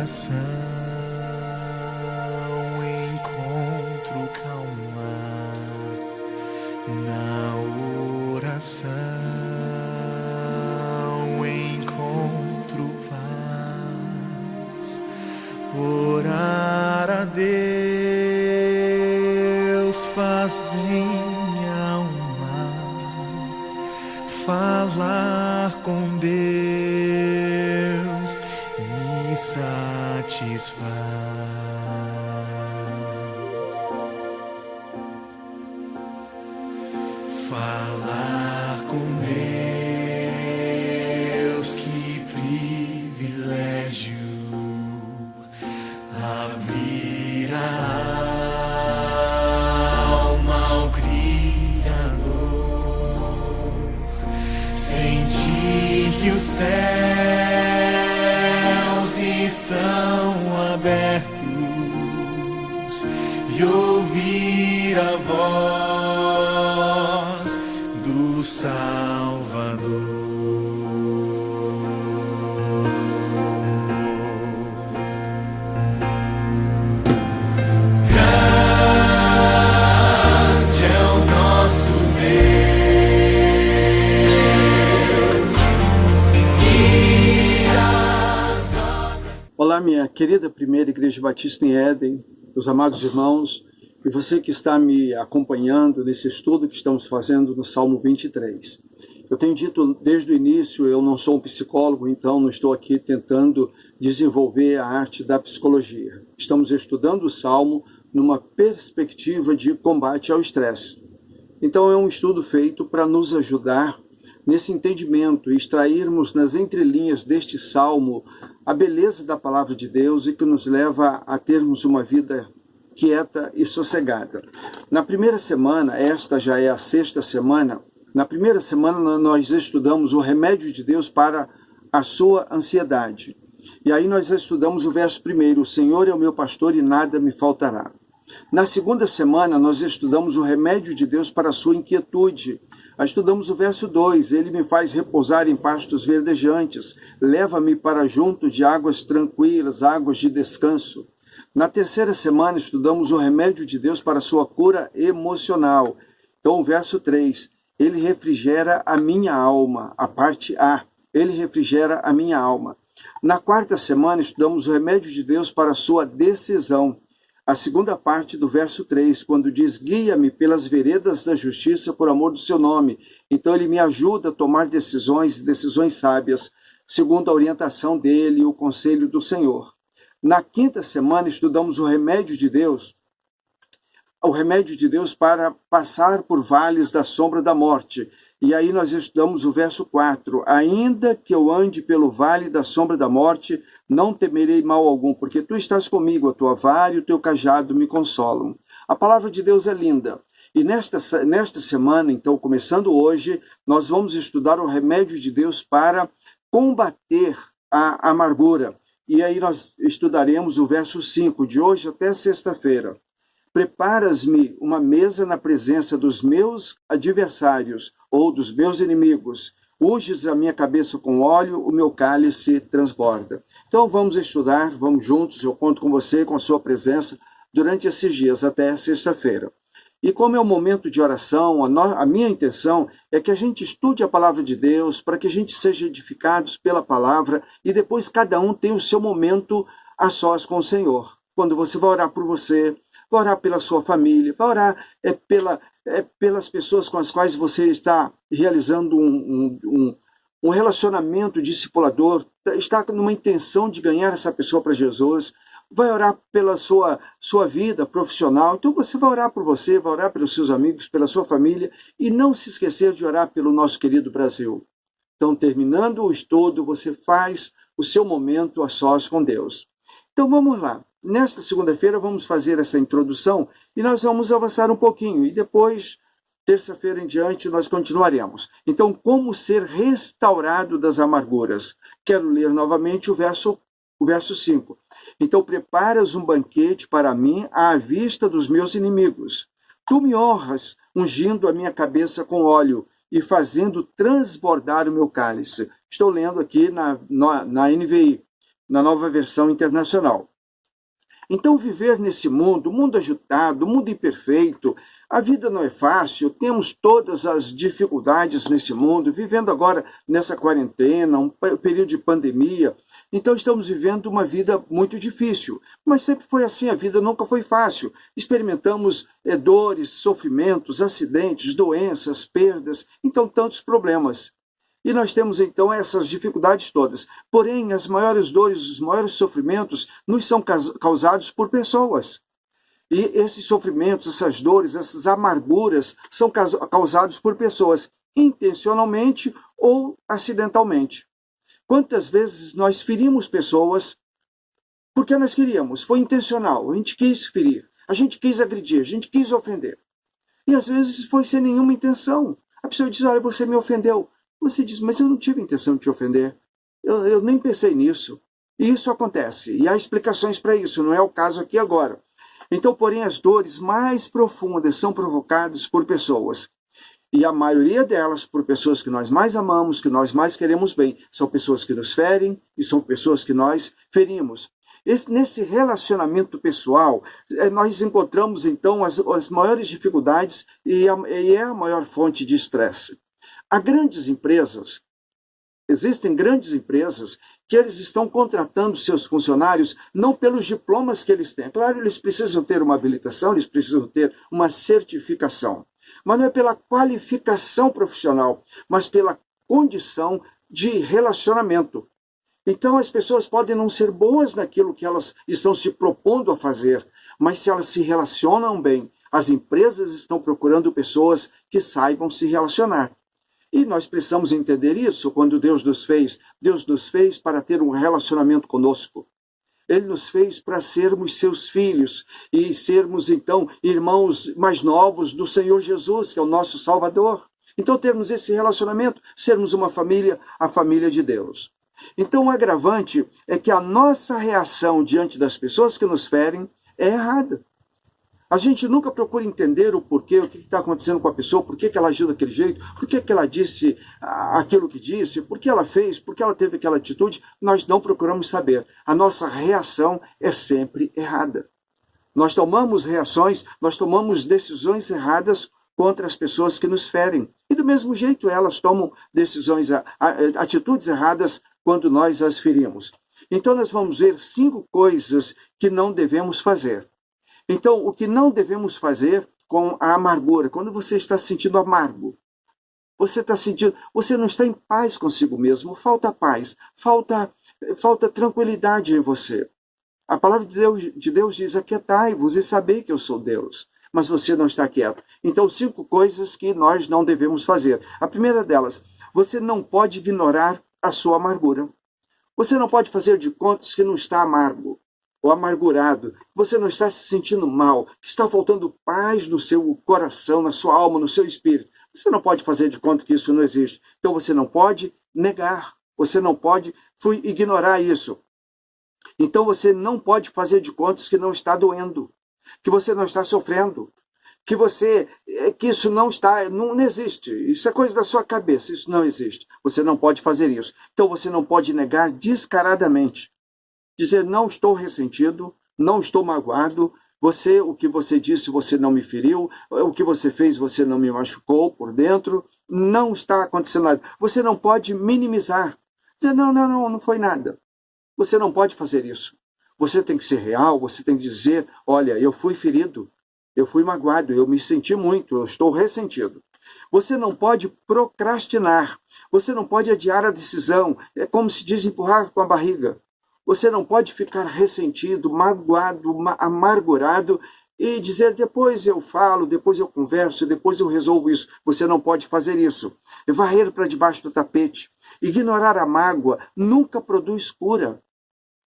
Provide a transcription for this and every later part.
oração encontro calma, na oração encontro paz. Orar a Deus faz bem minha alma, falar com Deus me satisfaz. Falar com Deus, que privilégio, abrir a alma ao Criador, sentir que os céus estão abertos e ouvir a voz do Salvador. Grande é o nosso Deus e as obras. Olá, minha querida primeira Igreja Batista em Éden, os amados irmãos, e você que está me acompanhando nesse estudo que estamos fazendo no Salmo 23. Eu tenho dito desde o início, eu não sou um psicólogo, então não estou aqui tentando desenvolver a arte da psicologia. Estamos estudando o Salmo numa perspectiva de combate ao estresse. Então é um estudo feito para nos ajudar nesse entendimento e extrairmos nas entrelinhas deste Salmo a beleza da palavra de Deus e que nos leva a termos uma vida quieta e sossegada. Na primeira semana, esta já é a sexta semana, na primeira semana nós estudamos o remédio de Deus para a sua ansiedade. E aí nós estudamos o verso primeiro, o Senhor é o meu pastor e nada me faltará. Na segunda semana nós estudamos o remédio de Deus para a sua inquietude. Estudamos o verso 2, ele me faz repousar em pastos verdejantes, leva-me para junto de águas tranquilas, águas de descanso. Na terceira semana, estudamos o remédio de Deus para a sua cura emocional. Então, o verso 3, ele refrigera a minha alma, a parte A, ele refrigera a minha alma. Na quarta semana, estudamos o remédio de Deus para a sua decisão. A segunda parte do verso 3, quando diz, guia-me pelas veredas da justiça por amor do seu nome. Então, ele me ajuda a tomar decisões sábias, segundo a orientação dele e o conselho do Senhor. Na quinta semana, estudamos o remédio de Deus para passar por vales da sombra da morte. E aí nós estudamos o verso 4. Ainda que eu ande pelo vale da sombra da morte, não temerei mal algum, porque tu estás comigo, a tua vara e o teu cajado me consolam. A palavra de Deus é linda. E nesta semana, então, começando hoje, nós vamos estudar o remédio de Deus para combater a amargura. E aí nós estudaremos o verso 5, de hoje até sexta-feira. Preparas-me uma mesa na presença dos meus adversários, ou dos meus inimigos. Unges a minha cabeça com óleo, o meu cálice transborda. Então vamos estudar, vamos juntos, eu conto com você, com a sua presença, durante esses dias, até sexta-feira. E como é um momento de oração, a minha intenção é que a gente estude a palavra de Deus, para que a gente seja edificados pela palavra, e depois cada um tem o seu momento a sós com o Senhor. Quando você vai orar por você, vai orar pela sua família, vai orar pelas pessoas com as quais você está realizando um relacionamento discipulador, está numa intenção de ganhar essa pessoa para Jesus, vai orar pela sua vida profissional. Então você vai orar por você, vai orar pelos seus amigos, pela sua família, e não se esquecer de orar pelo nosso querido Brasil. Então, terminando o estudo, você faz o seu momento a sós com Deus. Então vamos lá. Nesta segunda-feira vamos fazer essa introdução e nós vamos avançar um pouquinho. E depois, terça-feira em diante, nós continuaremos. Então, como ser restaurado das amarguras? Quero ler novamente o verso 5. Então, preparas um banquete para mim à vista dos meus inimigos. Tu me honras, ungindo a minha cabeça com óleo e fazendo transbordar o meu cálice. Estou lendo aqui na NVI. na Nova Versão Internacional. Então, viver nesse mundo agitado, mundo imperfeito, a vida não é fácil, temos todas as dificuldades nesse mundo, vivendo agora nessa quarentena, um período de pandemia. Então, estamos vivendo uma vida muito difícil, mas sempre foi assim, a vida nunca foi fácil. Experimentamos dores, sofrimentos, acidentes, doenças, perdas, então tantos problemas. E nós temos então essas dificuldades todas. Porém, as maiores dores, os maiores sofrimentos nos são causados por pessoas. E esses sofrimentos, essas dores, essas amarguras são causados por pessoas, intencionalmente ou acidentalmente. Quantas vezes nós ferimos pessoas porque nós queríamos, foi intencional, a gente quis ferir, a gente quis agredir, a gente quis ofender. E às vezes foi sem nenhuma intenção. A pessoa diz, olha, você me ofendeu. Você diz, mas eu não tive intenção de te ofender. Eu nem pensei nisso. E isso acontece. E há explicações para isso, não é o caso aqui agora. Então, porém, as dores mais profundas são provocadas por pessoas. E a maioria delas por pessoas que nós mais amamos, que nós mais queremos bem. São pessoas que nos ferem e são pessoas que nós ferimos. Nesse relacionamento pessoal, nós encontramos, então, as maiores dificuldades e é a maior fonte de estresse. Há grandes empresas, existem grandes empresas que eles estão contratando seus funcionários não pelos diplomas que eles têm. Claro, eles precisam ter uma habilitação, eles precisam ter uma certificação. Mas não é pela qualificação profissional, mas pela condição de relacionamento. Então as pessoas podem não ser boas naquilo que elas estão se propondo a fazer, mas se elas se relacionam bem, as empresas estão procurando pessoas que saibam se relacionar. E nós precisamos entender isso quando Deus nos fez. Deus nos fez para ter um relacionamento conosco. Ele nos fez para sermos seus filhos e sermos, então, irmãos mais novos do Senhor Jesus, que é o nosso Salvador. Então, termos esse relacionamento, sermos uma família, a família de Deus. Então, o agravante é que a nossa reação diante das pessoas que nos ferem é errada. A gente nunca procura entender o porquê, o que está acontecendo com a pessoa, por que ela agiu daquele jeito, por que ela disse aquilo que disse, por que ela fez, por que ela teve aquela atitude. Nós não procuramos saber. A nossa reação é sempre errada. Nós tomamos reações, nós tomamos decisões erradas contra as pessoas que nos ferem. E do mesmo jeito elas tomam atitudes erradas quando nós as ferimos. Então nós vamos ver 5 coisas que não devemos fazer. Então, o que não devemos fazer com a amargura, quando você está se sentindo amargo, você não está em paz consigo mesmo, falta paz, falta tranquilidade em você. A palavra de Deus diz, aquietai-vos e sabei que eu sou Deus, mas você não está quieto. Então, 5 coisas que nós não devemos fazer. A primeira delas, você não pode ignorar a sua amargura. Você não pode fazer de contas que não está amargo ou amargurado, você não está se sentindo mal, que está faltando paz no seu coração, na sua alma, no seu espírito. Você não pode fazer de conta que isso não existe. Então você não pode negar, você não pode ignorar isso. Então você não pode fazer de contas que não está doendo, que você não está sofrendo, que isso não existe. Isso é coisa da sua cabeça, isso não existe. Você não pode fazer isso. Então você não pode negar descaradamente. Dizer, não estou ressentido, não estou magoado, o que você disse, você não me feriu, o que você fez, você não me machucou por dentro, não está acontecendo nada. Você não pode minimizar, dizer, não foi nada. Você não pode fazer isso. Você tem que ser real, você tem que dizer, olha, eu fui ferido, eu fui magoado, eu me senti muito, eu estou ressentido. Você não pode procrastinar, você não pode adiar a decisão, é como se diz empurrar com a barriga. Você não pode ficar ressentido, magoado, amargurado e dizer depois eu falo, depois eu converso, depois eu resolvo isso. Você não pode fazer isso. Varrer para debaixo do tapete. Ignorar a mágoa nunca produz cura.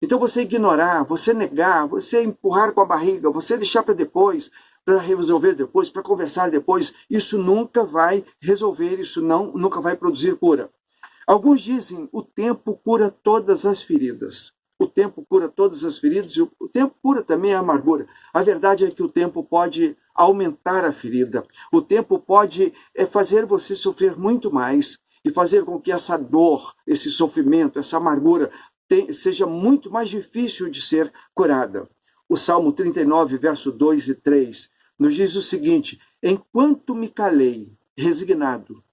Então você ignorar, você negar, você empurrar com a barriga, você deixar para depois, para resolver depois, para conversar depois, isso nunca vai resolver, isso nunca vai produzir cura. Alguns dizem, o tempo cura todas as feridas. O tempo cura todas as feridas e o tempo cura também a amargura. A verdade é que o tempo pode aumentar a ferida. O tempo pode fazer você sofrer muito mais e fazer com que essa dor, esse sofrimento, essa amargura seja muito mais difícil de ser curada. O Salmo 39, verso 2 e 3, nos diz o seguinte: enquanto me calei resignado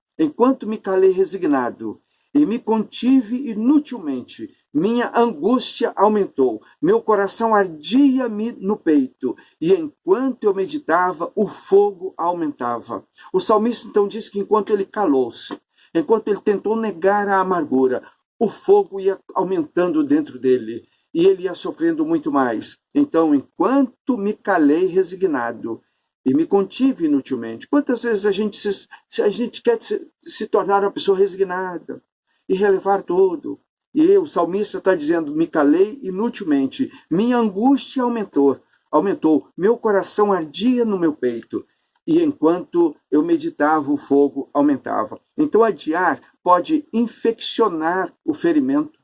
e me contive inutilmente, minha angústia aumentou, meu coração ardia-me no peito, e enquanto eu meditava, o fogo aumentava. O salmista então diz que enquanto ele calou-se, enquanto ele tentou negar a amargura, o fogo ia aumentando dentro dele, e ele ia sofrendo muito mais. Então, enquanto me calei resignado e me contive inutilmente. Quantas vezes a gente quer se tornar uma pessoa resignada e relevar tudo? E o salmista está dizendo: me calei inutilmente, minha angústia aumentou, meu coração ardia no meu peito, e enquanto eu meditava, o fogo aumentava. Então, adiar pode infeccionar o ferimento.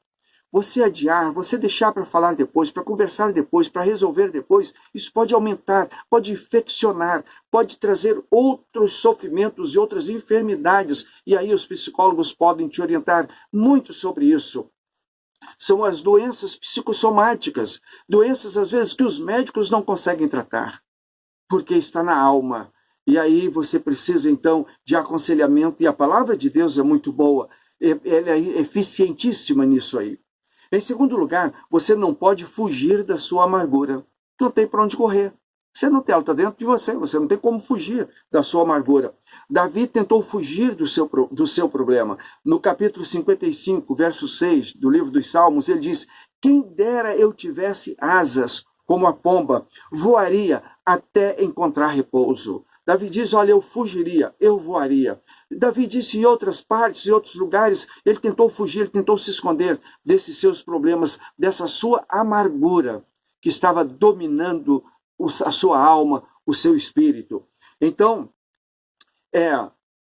Você adiar, você deixar para falar depois, para conversar depois, para resolver depois, isso pode aumentar, pode infeccionar, pode trazer outros sofrimentos e outras enfermidades. E aí os psicólogos podem te orientar muito sobre isso. São as doenças psicossomáticas, doenças às vezes que os médicos não conseguem tratar, porque está na alma. E aí você precisa então de aconselhamento, e a palavra de Deus é muito boa, ela é eficientíssima nisso aí. Em segundo lugar, você não pode fugir da sua amargura. Não tem para onde correr. Você não tem, ela está dentro de você, você não tem como fugir da sua amargura. Davi tentou fugir do seu problema. No capítulo 55, verso 6 do livro dos Salmos, ele diz: quem dera eu tivesse asas como a pomba, voaria até encontrar repouso. Davi diz: olha, eu fugiria, eu voaria. Davi disse em outras partes, em outros lugares, ele tentou fugir, ele tentou se esconder desses seus problemas, dessa sua amargura que estava dominando a sua alma, o seu espírito. Então,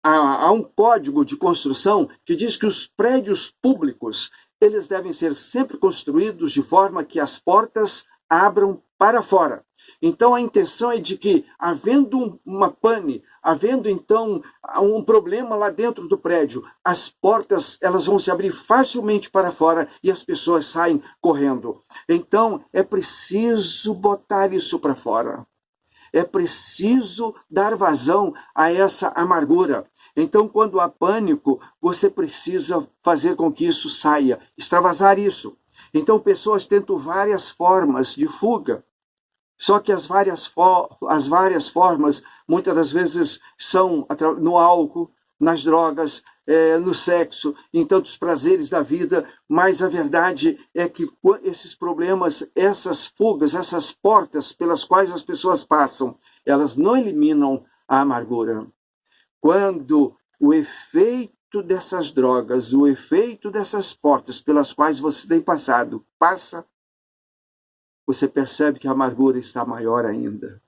há um código de construção que diz que os prédios públicos, eles devem ser sempre construídos de forma que as portas abram para fora. Então a intenção é de que, havendo uma pane, havendo então um problema lá dentro do prédio, as portas elas vão se abrir facilmente para fora e as pessoas saem correndo. Então é preciso botar isso para fora. É preciso dar vazão a essa amargura. Então, quando há pânico, você precisa fazer com que isso saia, extravasar isso. Então, pessoas tentam várias formas de fuga. Só que as várias formas, muitas das vezes, são no álcool, nas drogas, no sexo, em tantos prazeres da vida, mas a verdade é que esses problemas, essas fugas, essas portas pelas quais as pessoas passam, elas não eliminam a amargura. Quando o efeito dessas drogas, o efeito dessas portas pelas quais você tem passado, passa, você percebe que a amargura está maior ainda.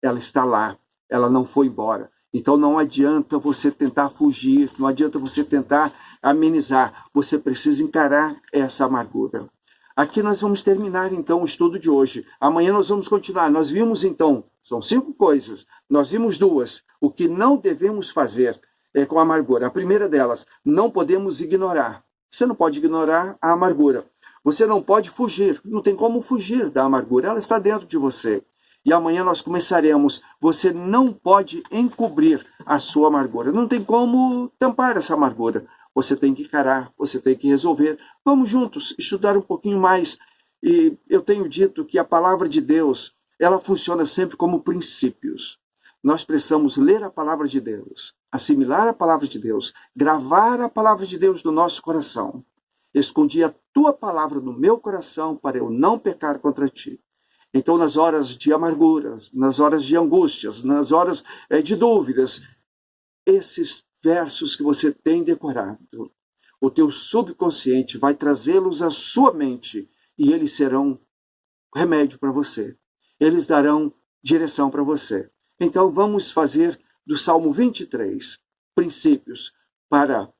Ela está lá, ela não foi embora. Então não adianta você tentar fugir, não adianta você tentar amenizar. Você precisa encarar essa amargura. Aqui nós vamos terminar então o estudo de hoje. Amanhã nós vamos continuar. Nós vimos então, são 5 coisas. Nós vimos 2. O que não devemos fazer com a amargura. A primeira delas, não podemos ignorar. Você não pode ignorar a amargura. Você não pode fugir, não tem como fugir da amargura, ela está dentro de você. E amanhã nós começaremos, você não pode encobrir a sua amargura, não tem como tampar essa amargura. Você tem que encarar, você tem que resolver. Vamos juntos estudar um pouquinho mais. E eu tenho dito que a palavra de Deus, ela funciona sempre como princípios. Nós precisamos ler a palavra de Deus, assimilar a palavra de Deus, gravar a palavra de Deus no nosso coração. Escondi a tua palavra no meu coração para eu não pecar contra ti. Então, nas horas de amarguras, nas horas de angústias, nas horas de dúvidas, esses versos que você tem decorado, o teu subconsciente vai trazê-los à sua mente e eles serão remédio para você. Eles darão direção para você. Então, vamos fazer do Salmo 23 princípios para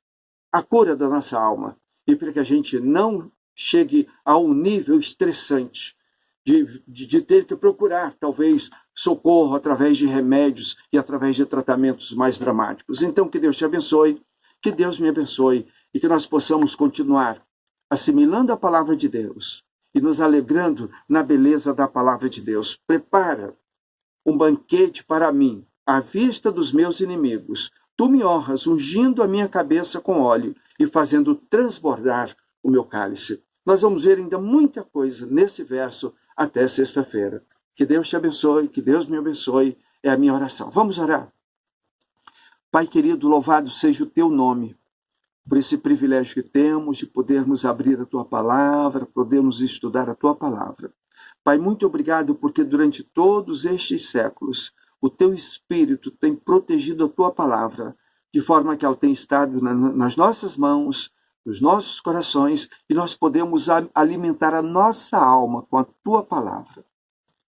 a cura da nossa alma. E para que a gente não chegue a um nível estressante de ter que procurar, talvez, socorro através de remédios e através de tratamentos mais dramáticos. Então, que Deus te abençoe, que Deus me abençoe e que nós possamos continuar assimilando a palavra de Deus e nos alegrando na beleza da palavra de Deus. Prepara um banquete para mim, à vista dos meus inimigos. Tu me honras, ungindo a minha cabeça com óleo e fazendo transbordar o meu cálice. Nós vamos ver ainda muita coisa nesse verso até sexta-feira. Que Deus te abençoe, que Deus me abençoe, é a minha oração. Vamos orar. Pai querido, louvado seja o teu nome, por esse privilégio que temos de podermos abrir a tua palavra, podermos estudar a tua palavra. Pai, muito obrigado porque durante todos estes séculos o teu Espírito tem protegido a tua palavra, de forma que ela tem estado nas nossas mãos, nos nossos corações, e nós podemos alimentar a nossa alma com a tua palavra.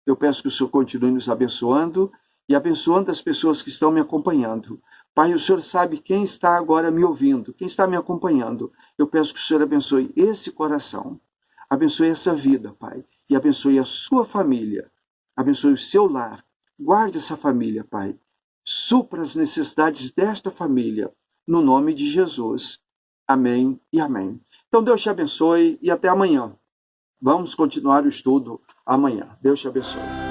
Eu peço que o Senhor continue nos abençoando e abençoando as pessoas que estão me acompanhando. Pai, o Senhor sabe quem está agora me ouvindo, quem está me acompanhando. Eu peço que o Senhor abençoe esse coração, abençoe essa vida, Pai, e abençoe a sua família, abençoe o seu lar. Guarde essa família, Pai. Supra as necessidades desta família, no nome de Jesus. Amém e amém. Então Deus te abençoe e até amanhã. Vamos continuar o estudo amanhã. Deus te abençoe.